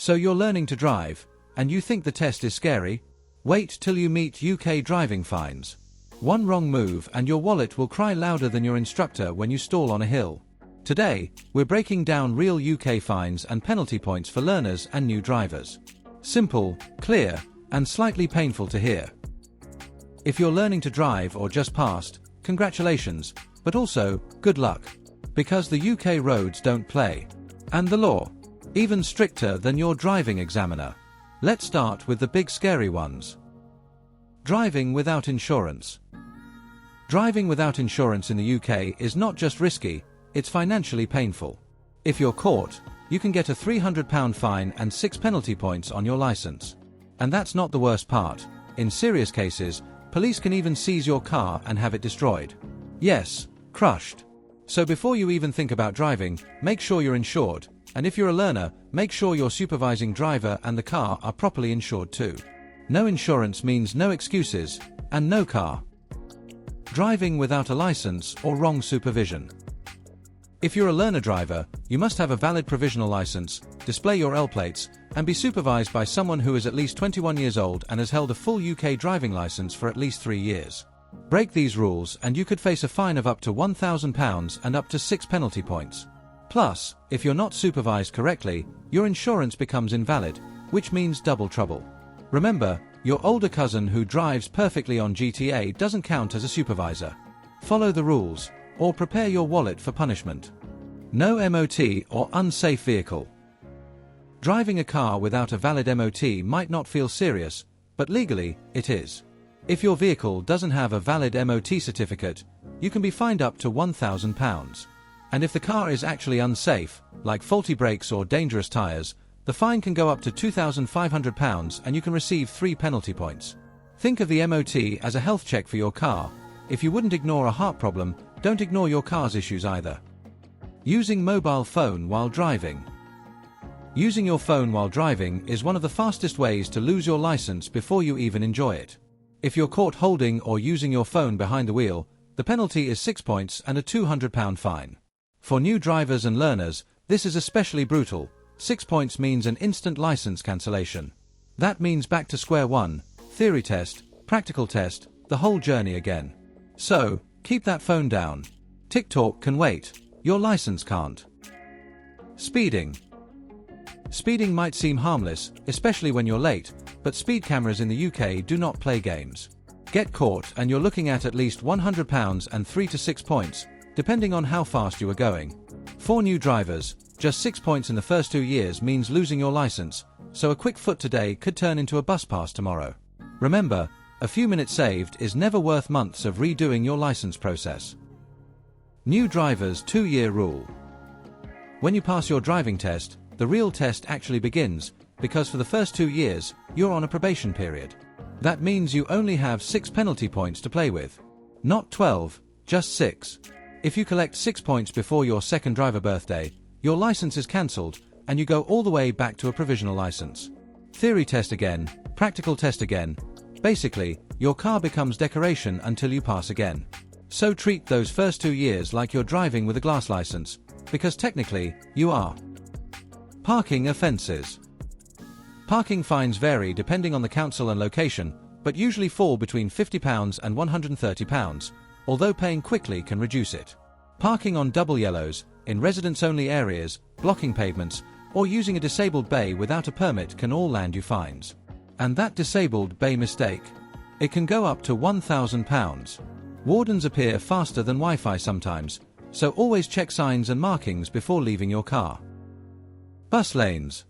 So you're learning to drive, and you think the test is scary? Wait till you meet UK driving fines. One wrong move and your wallet will cry louder than your instructor when you stall on a hill. Today, we're breaking down real UK fines and penalty points for learners and new drivers. Simple, clear, and slightly painful to hear. If you're learning to drive or just passed, congratulations, but also, good luck. Because the UK roads don't play. And the law, even stricter than your driving examiner. Let's start with the big scary ones. Driving without insurance. Driving without insurance in the UK is not just risky, it's financially painful. If you're caught, you can get a £300 fine and 6 penalty points on your license. And that's not the worst part. In serious cases, police can even seize your car and have it destroyed. Yes, crushed. So before you even think about driving, make sure you're insured, and if you're a learner, make sure your supervising driver and the car are properly insured too. No insurance means no excuses, and no car. Driving without a license or wrong supervision. If you're a learner driver, you must have a valid provisional license, display your L plates, and be supervised by someone who is at least 21 years old and has held a full UK driving license for at least 3 years. Break these rules and you could face a fine of up to £1,000 and up to 6 penalty points. Plus, if you're not supervised correctly, your insurance becomes invalid, which means double trouble. Remember, your older cousin who drives perfectly on GTA doesn't count as a supervisor. Follow the rules, or prepare your wallet for punishment. No MOT or unsafe vehicle. Driving a car without a valid MOT might not feel serious, but legally, it is. If your vehicle doesn't have a valid MOT certificate, you can be fined up to £1,000. And if the car is actually unsafe, like faulty brakes or dangerous tires, the fine can go up to £2,500 and you can receive 3 penalty points. Think of the MOT as a health check for your car. If you wouldn't ignore a heart problem, don't ignore your car's issues either. Using mobile phone while driving. Using your phone while driving is one of the fastest ways to lose your license before you even enjoy it. If you're caught holding or using your phone behind the wheel, the penalty is 6 points and a £200 fine. For new drivers and learners, this is especially brutal. 6 points means an instant license cancellation. That means back to square one, theory test, practical test, the whole journey again. So, keep that phone down. TikTok can wait, your license can't. Speeding. Speeding might seem harmless, especially when you're late, but speed cameras in the UK do not play games. Get caught and you're looking at least £100 and 3 to 6 points, depending on how fast you are going. For new drivers, just 6 points in the first 2 years means losing your license, so a quick foot today could turn into a bus pass tomorrow. Remember, a few minutes saved is never worth months of redoing your license process. New drivers 2-year rule. When you pass your driving test, the real test actually begins, because for the first 2 years, you're on a probation period. That means you only have 6 penalty points to play with. Not 12, just 6. If you collect 6 points before your second driver birthday, your license is cancelled, and you go all the way back to a provisional license. Theory test again, practical test again. Basically, your car becomes decoration until you pass again. So treat those first 2 years like you're driving with a glass license, because technically, you are. Parking offences. Parking fines vary depending on the council and location, but usually fall between £50 and £130, although paying quickly can reduce it. Parking on double yellows, in residence-only areas, blocking pavements, or using a disabled bay without a permit can all land you fines. And that disabled bay mistake, it can go up to £1,000. Wardens appear faster than Wi-Fi sometimes, so always check signs and markings before leaving your car. Bus lanes.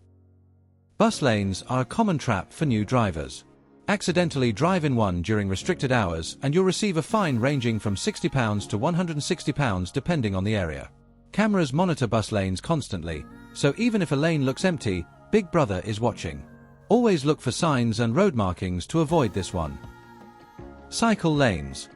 Bus lanes are a common trap for new drivers. Accidentally drive in one during restricted hours and you'll receive a fine ranging from £60 to £160 depending on the area. Cameras monitor bus lanes constantly, so even if a lane looks empty, Big Brother is watching. Always look for signs and road markings to avoid this one. Cycle lanes.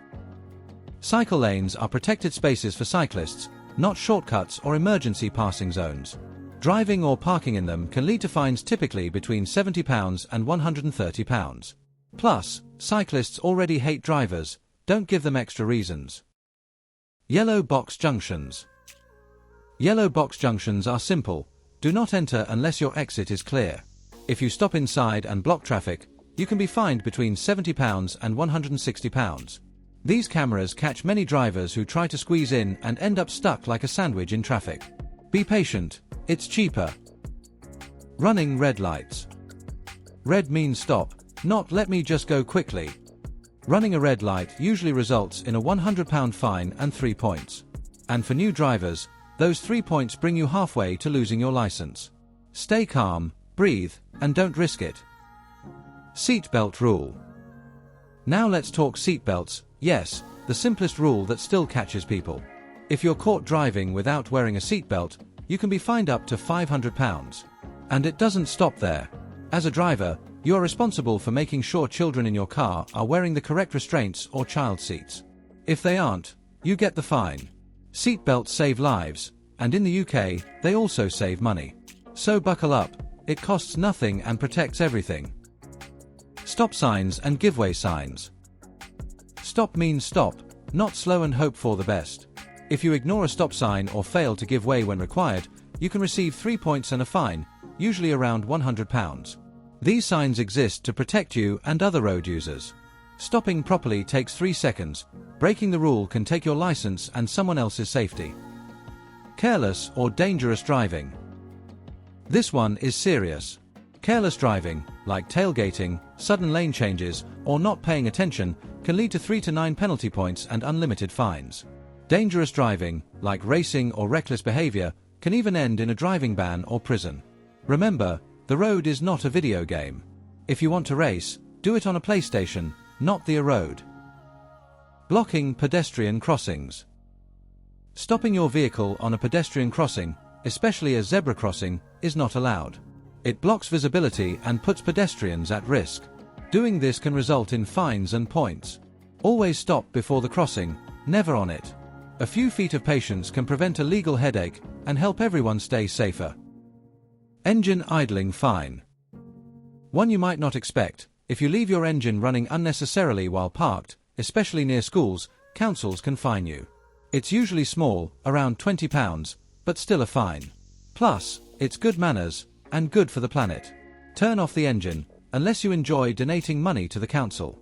Cycle lanes are protected spaces for cyclists, not shortcuts or emergency passing zones. Driving or parking in them can lead to fines typically between £70 and £130. Plus, cyclists already hate drivers, don't give them extra reasons. Yellow box junctions. Yellow box junctions are simple. Do not enter unless your exit is clear. If you stop inside and block traffic, you can be fined between £70 and £160. These cameras catch many drivers who try to squeeze in and end up stuck like a sandwich in traffic. Be patient, it's cheaper. Running red lights. Red means stop, not let me just go quickly. Running a red light usually results in a £100 fine and 3 points. And for new drivers, those 3 points bring you halfway to losing your license. Stay calm, breathe, and don't risk it. Seatbelt rule. Now let's talk seatbelts. Yes, the simplest rule that still catches people. If you're caught driving without wearing a seatbelt, you can be fined up to £500. And it doesn't stop there. As a driver, you are responsible for making sure children in your car are wearing the correct restraints or child seats. If they aren't, you get the fine. Seatbelts save lives, and in the UK, they also save money. So buckle up, it costs nothing and protects everything. Stop signs and giveaway signs. Stop means stop, not slow and hope for the best. If you ignore a stop sign or fail to give way when required, you can receive 3 points and a fine, usually around £100. These signs exist to protect you and other road users. Stopping properly takes 3 seconds. Breaking the rule can take your license and someone else's safety. Careless or dangerous driving. This one is serious. Careless driving, like tailgating, sudden lane changes, or not paying attention, can lead to 3 to 9 penalty points and unlimited fines. Dangerous driving, like racing or reckless behavior, can even end in a driving ban or prison. Remember, the road is not a video game. If you want to race, do it on a PlayStation, not the road. Blocking pedestrian crossings. Stopping your vehicle on a pedestrian crossing, especially a zebra crossing, is not allowed. It blocks visibility and puts pedestrians at risk. Doing this can result in fines and points. Always stop before the crossing, never on it. A few feet of patience can prevent a legal headache and help everyone stay safer. Engine idling fine. One you might not expect. If you leave your engine running unnecessarily while parked, especially near schools, councils can fine you. It's usually small, around £20, but still a fine. Plus, it's good manners, and good for the planet. Turn off the engine, unless you enjoy donating money to the council.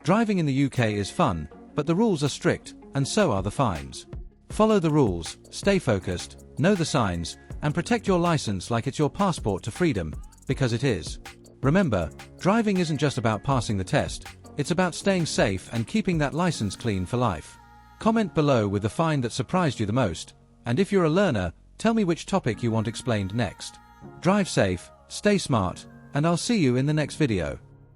Driving in the UK is fun, but the rules are strict, and so are the fines. Follow the rules, stay focused, know the signs, and protect your license like it's your passport to freedom, because it is. Remember, driving isn't just about passing the test, it's about staying safe and keeping that license clean for life. Comment below with the fine that surprised you the most, and if you're a learner, tell me which topic you want explained next. Drive safe, stay smart, and I'll see you in the next video.